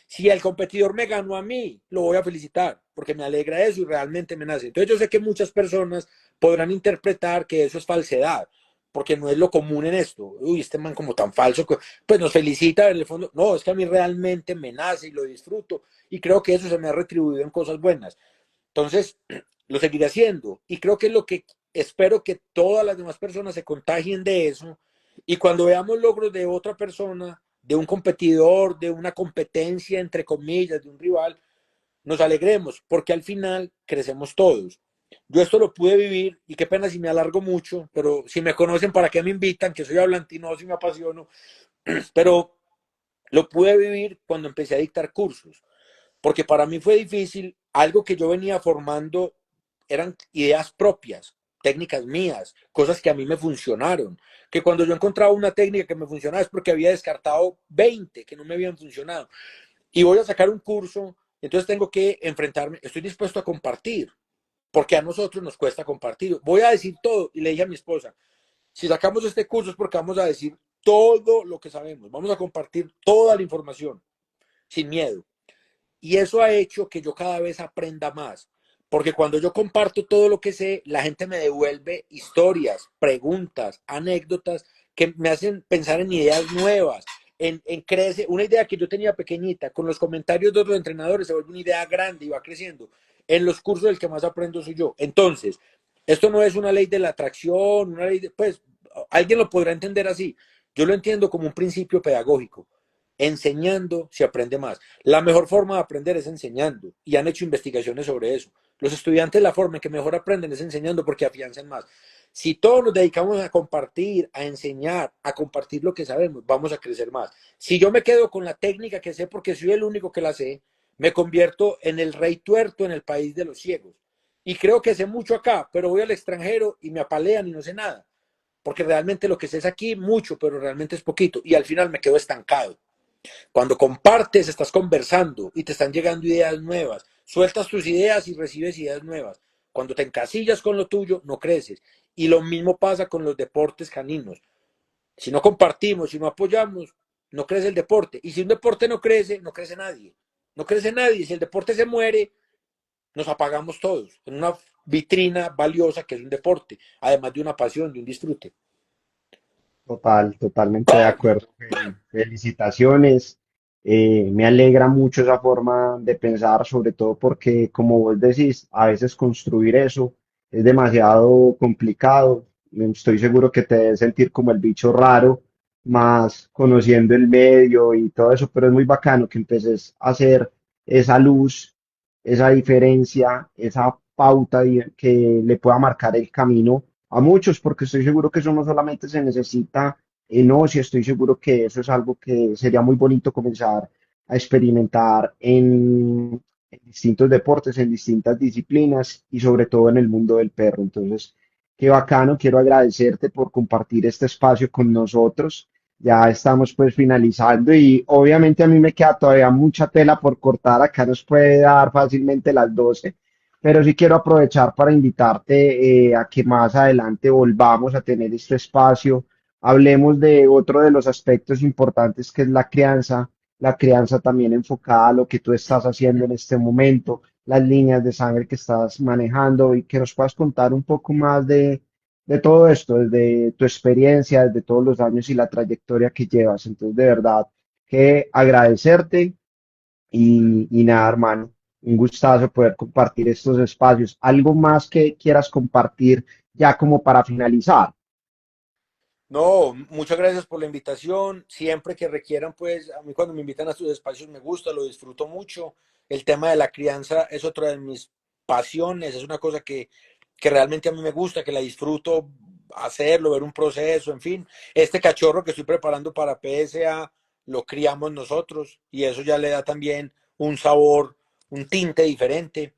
Si el competidor me ganó a mí, lo voy a felicitar porque me alegra eso y realmente me nace. Entonces yo sé que muchas personas podrán interpretar que eso es falsedad, porque no es lo común en esto. Uy, este man como tan falso, pues nos felicita en el fondo. No, es que a mí realmente me nace y lo disfruto y creo que eso se me ha retribuido en cosas buenas. Entonces, lo seguiré haciendo y creo que es lo que espero que todas las demás personas se contagien de eso y cuando veamos logros de otra persona, de un competidor, de una competencia, entre comillas, de un rival, nos alegremos, porque al final crecemos todos. Yo esto lo pude vivir y qué pena si me alargo mucho, pero si me conocen, ¿para qué me invitan? Que soy hablantino, si me apasiono, pero lo pude vivir cuando empecé a dictar cursos, porque para mí fue difícil, algo que yo venía formando eran ideas propias, técnicas mías, cosas que a mí me funcionaron, que cuando yo encontraba una técnica que me funcionaba es porque había descartado 20 que no me habían funcionado y voy a sacar un curso, entonces tengo que enfrentarme, estoy dispuesto a compartir, porque a nosotros nos cuesta compartir. Voy a decir todo y le dije a mi esposa, si sacamos este curso es porque vamos a decir todo lo que sabemos, vamos a compartir toda la información sin miedo. Y eso ha hecho que yo cada vez aprenda más. Porque cuando yo comparto todo lo que sé, la gente me devuelve historias, preguntas, anécdotas que me hacen pensar en ideas nuevas, en crece, una idea que yo tenía pequeñita, con los comentarios de otros entrenadores se vuelve una idea grande y va creciendo. En los cursos el que más aprendo soy yo. Entonces, esto no es una ley de la atracción, una ley de, pues, alguien lo podrá entender así. Yo lo entiendo como un principio pedagógico. Enseñando se aprende más. La mejor forma de aprender es enseñando y han hecho investigaciones sobre eso. Los estudiantes la forma en que mejor aprenden es enseñando porque afianzan más. Si todos nos dedicamos a compartir, a enseñar, a compartir lo que sabemos, vamos a crecer más. Si yo me quedo con la técnica que sé porque soy el único que la sé, me convierto en el rey tuerto en el país de los ciegos. Y creo que sé mucho acá, pero voy al extranjero y me apalean y no sé nada. Porque realmente lo que sé es aquí mucho, pero realmente es poquito. Y al final me quedo estancado. Cuando compartes, estás conversando y te están llegando ideas nuevas. Sueltas tus ideas y recibes ideas nuevas. Cuando te encasillas con lo tuyo, no creces. Y lo mismo pasa con los deportes caninos. Si no compartimos, si no apoyamos, no crece el deporte. Y si un deporte no crece, no crece nadie. No crece nadie. Si el deporte se muere, nos apagamos todos en una vitrina valiosa que es un deporte, además de una pasión, de un disfrute. Totalmente de acuerdo. Felicitaciones. Me alegra mucho esa forma de pensar, sobre todo porque, como vos decís, a veces construir eso es demasiado complicado. Estoy seguro que te debes sentir como el bicho raro, más conociendo el medio y todo eso, pero es muy bacano que empeces a hacer esa luz, esa diferencia, esa pauta que le pueda marcar el camino a muchos, porque estoy seguro que eso no solamente se necesita en ocio, estoy seguro que eso es algo que sería muy bonito comenzar a experimentar en distintos deportes, en distintas disciplinas y sobre todo en el mundo del perro. Entonces, qué bacano, quiero agradecerte por compartir este espacio con nosotros. Ya estamos pues finalizando y obviamente a mí me queda todavía mucha tela por cortar, acá nos puede dar fácilmente las 12, pero sí quiero aprovechar para invitarte a que más adelante volvamos a tener este espacio, hablemos de otro de los aspectos importantes que es la crianza también enfocada a lo que tú estás haciendo en este momento, las líneas de sangre que estás manejando y que nos puedas contar un poco más de todo esto, desde tu experiencia, desde todos los años y la trayectoria que llevas. Entonces, de verdad, que agradecerte y nada, hermano, un gustazo poder compartir estos espacios. ¿Algo más que quieras compartir ya como para finalizar? No, muchas gracias por la invitación. Siempre que requieran, pues a mí cuando me invitan a sus espacios me gusta, lo disfruto mucho. El tema de la crianza es otra de mis pasiones, es una cosa que realmente a mí me gusta, que la disfruto hacerlo, ver un proceso, en fin. Este cachorro que estoy preparando para PSA lo criamos nosotros y eso ya le da también un sabor, un tinte diferente.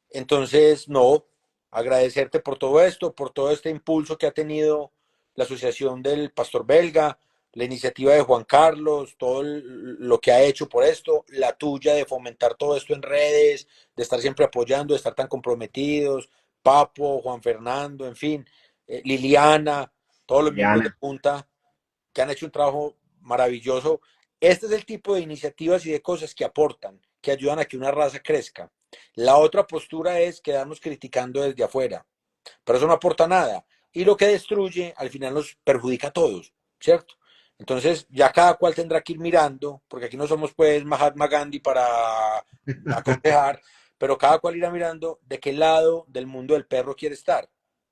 Entonces, no, agradecerte por todo esto, por todo este impulso que ha tenido la Asociación del Pastor Belga, la iniciativa de Juan Carlos, todo lo que ha hecho por esto, la tuya de fomentar todo esto en redes, de estar siempre apoyando, de estar tan comprometidos, Papo, Juan Fernando, en fin, Liliana, todos los miembros de Liliana. Junta que han hecho un trabajo maravilloso. Este es el tipo de iniciativas y de cosas que aportan, que ayudan a que una raza crezca. La otra postura es quedarnos criticando desde afuera, pero eso no aporta nada. Y lo que destruye al final nos perjudica a todos, ¿cierto? Entonces ya cada cual tendrá que ir mirando, porque aquí no somos pues Mahatma Gandhi para aconsejar, pero cada cual irá mirando de qué lado del mundo del perro quiere estar,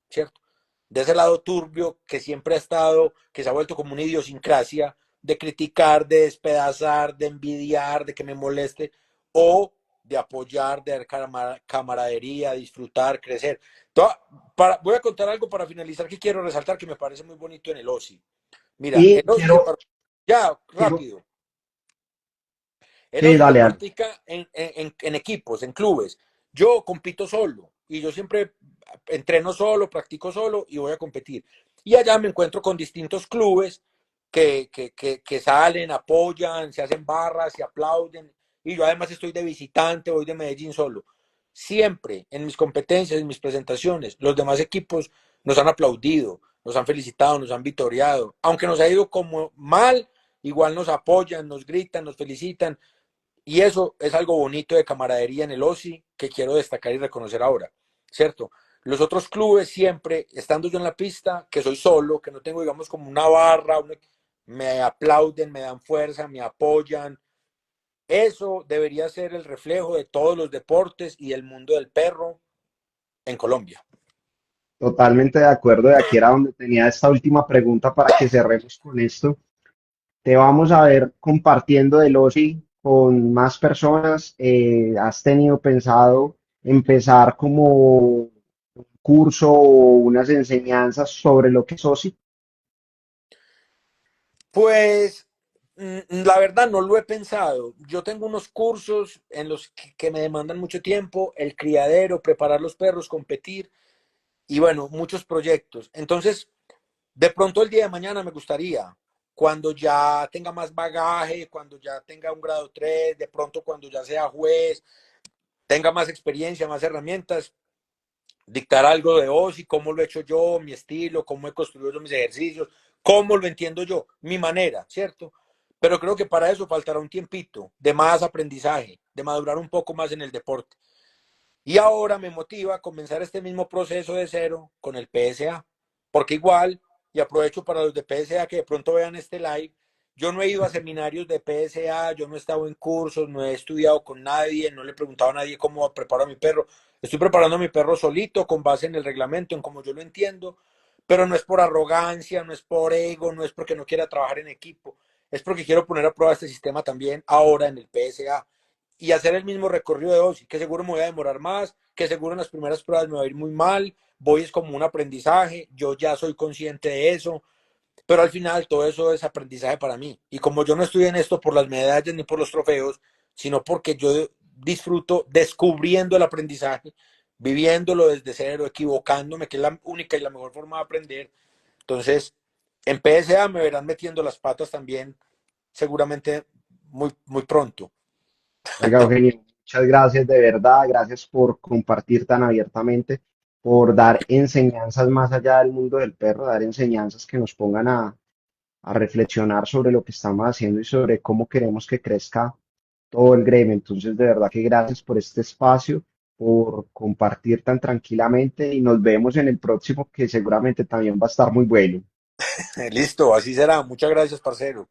¿cierto? De ese lado turbio que siempre ha estado, que se ha vuelto como una idiosincrasia de criticar, de despedazar, de envidiar, de que me moleste, o de apoyar, de dar camaradería, disfrutar, crecer. Voy a contar algo para finalizar que quiero resaltar que me parece muy bonito en el OSI. Mira, el Y OSI se ya, quiero, rápido. El sí, OSI se dale, dale. practica en equipos, en clubes. Yo compito solo y yo siempre entreno solo, practico solo y voy a competir. Y allá me encuentro con distintos clubes que salen, apoyan, se hacen barras, se aplauden. Y yo además estoy de visitante, voy de Medellín solo. Siempre en mis competencias, en mis presentaciones, los demás equipos nos han aplaudido, nos han felicitado, nos han vitoriado. Aunque nos ha ido como mal, igual nos apoyan, nos gritan, nos felicitan. Y eso es algo bonito de camaradería en el OSI que quiero destacar y reconocer ahora, ¿cierto? Los otros clubes siempre, estando yo en la pista, que soy solo, que no tengo, digamos, como una barra, me aplauden, me dan fuerza, me apoyan. Eso debería ser el reflejo de todos los deportes y del mundo del perro en Colombia. Totalmente de acuerdo. De aquí era donde tenía esta última pregunta para que cerremos con esto. Te vamos a ver compartiendo el OSI con más personas. ¿Has tenido pensado empezar como un curso o unas enseñanzas sobre lo que es OSI? Pues la verdad no lo he pensado. Yo tengo unos cursos en los que me demandan mucho tiempo, el criadero, preparar los perros, competir y bueno, muchos proyectos. Entonces, de pronto el día de mañana me gustaría, cuando ya tenga más bagaje, cuando ya tenga un grado 3 de pronto cuando ya sea juez, tenga más experiencia, más herramientas, dictar algo de OSI, cómo lo he hecho yo, mi estilo, cómo he construido yo mis ejercicios, cómo lo entiendo yo, mi manera, ¿cierto? Pero creo que para eso faltará un tiempito de más aprendizaje, de madurar un poco más en el deporte. Y ahora me motiva a comenzar este mismo proceso de cero con el PSA, porque igual, y aprovecho para los de PSA que de pronto vean este live, yo no he ido a seminarios de PSA, yo no he estado en cursos, no he estudiado con nadie, no le he preguntado a nadie cómo preparo a mi perro. Estoy preparando a mi perro solito, con base en el reglamento, en cómo yo lo entiendo, pero no es por arrogancia, no es por ego, no es porque no quiera trabajar en equipo, es porque quiero poner a prueba este sistema también ahora en el PSA y hacer el mismo recorrido de OSI, que seguro me voy a demorar más, que seguro en las primeras pruebas me va a ir muy mal, voy es como un aprendizaje, yo ya soy consciente de eso, pero al final todo eso es aprendizaje para mí. Y como yo no estoy en esto por las medallas ni por los trofeos, sino porque yo disfruto descubriendo el aprendizaje, viviéndolo desde cero, equivocándome, que es la única y la mejor forma de aprender. Entonces, en PSA me verán metiendo las patas también, seguramente muy pronto. Oiga, Eugenio, muchas gracias de verdad, gracias por compartir tan abiertamente, por dar enseñanzas más allá del mundo del perro, dar enseñanzas que nos pongan a reflexionar sobre lo que estamos haciendo y sobre cómo queremos que crezca todo el gremio. Entonces, de verdad que gracias por este espacio, por compartir tan tranquilamente y nos vemos en el próximo que seguramente también va a estar muy bueno. Listo, así será. Muchas gracias, parcero.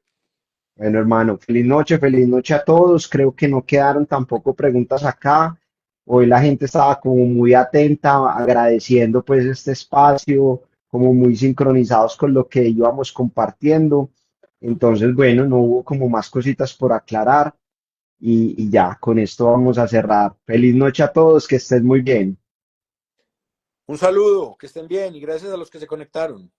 Bueno, hermano, feliz noche a todos. Creo que no quedaron tampoco preguntas acá. Hoy la gente estaba como muy atenta, agradeciendo pues este espacio, como muy sincronizados con lo que íbamos compartiendo. Entonces, bueno, no hubo como más cositas por aclarar y ya, con esto vamos a cerrar. Feliz noche a todos, que estén muy bien. Un saludo, que estén bien y gracias a los que se conectaron.